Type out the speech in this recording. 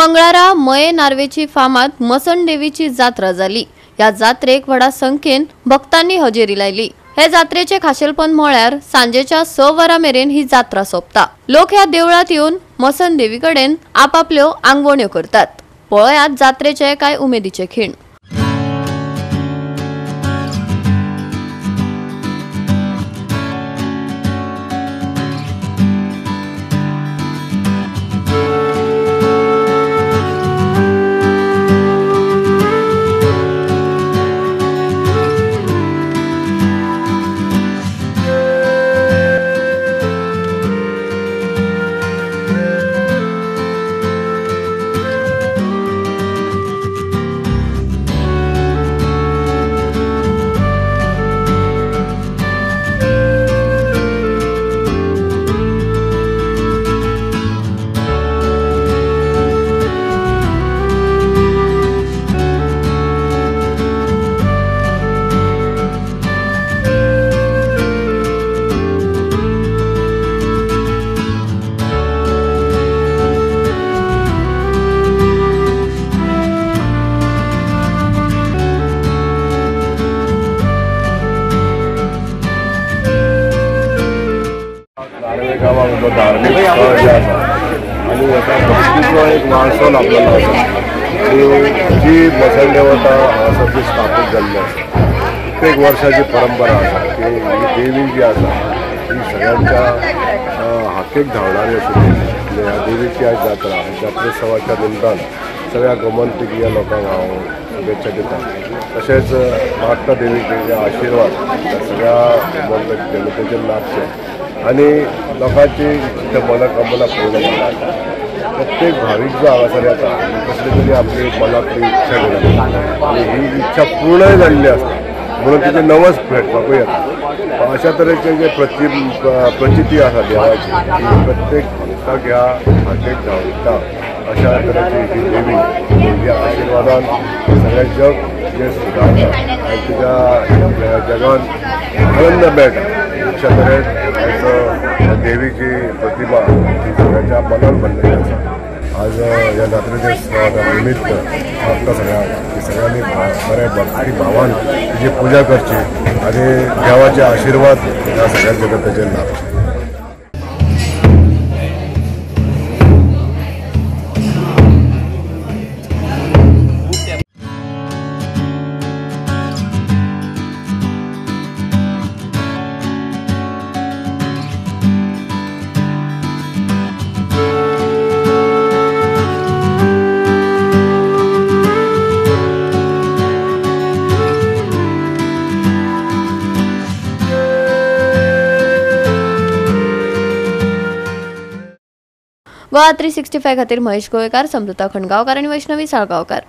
मंगळारा मये नार्वेची फामाद मसण देवीची जात्रा झाली। या जात्रेक व्हडा संख्येन भक्तांनी हजेरी लायली। हे जात्रेचे खाशेलपण म्हळ्यार सांजेच्या 6 वरां मेरेन ही जात्रा सोपता। लोक ह्या देवळात येऊन मसण देवीकडेन आपापल्यो आंगवण्यो करतात। पळयात जात्रेचे काय उमेदीचे खीण। गावामध्ये धार्मिक स्थळ जे आसा आणि एका भक्तीचो एक वारसो लाभलेलो आसा जी मसण देवता आसा ती स्थापीत जाल्ली आसा। प्रत्येक वर्षाची परंपरा आसा की ही देवी जी आसा ही सगळ्यांच्या हाकेक धांवणारी आशिल्ली। ह्या देवीची आज जात्रा जात्रोत्सवाच्या निमतान सगळ्या गोमंतकीय लोकांक हांव शुभेच्छा दिता। तशेंच मागता देवीचे आशिर्वाद सगळ्या गोमंतक जनतेचेर लाभचे आणि लोकांची मनोकामना पूर्ण जाता। प्रत्येक भाविक जो हांगासर येता कसली तरी आपली मनातली इच्छा घेवन आणि ही इच्छा पूर्णय जाल्ली आसता म्हणून तिचे नवस भेटपाकूय येता। अशा तरेचे जे प्रचिती आसा देवाची ती प्रत्येक भक्ताक ह्या हाकेक धांवता। अशा तरेची ही देवी तेच्या आशिर्वादान सगळें जग जे सुदारता आनी तिच्या जगान आनंद मेळटा। अशा तरेन देवीची प्रतिमा ही सगळ्यांच्या मनात भरलेली आसा। आज ह्या जात्रेच्या निमित्त म्हाका सगळ्यांक की सगळ्यांनी बरे भक्ती भावान तिची पूजा करची आणि देवाचे आशिर्वाद ह्या सगळ्या जगताचेर लाभचे। गोवा 365 खातीर महेश गोयेकार, समृता खंडगावकार आणि वैष्णवी साळगावकार।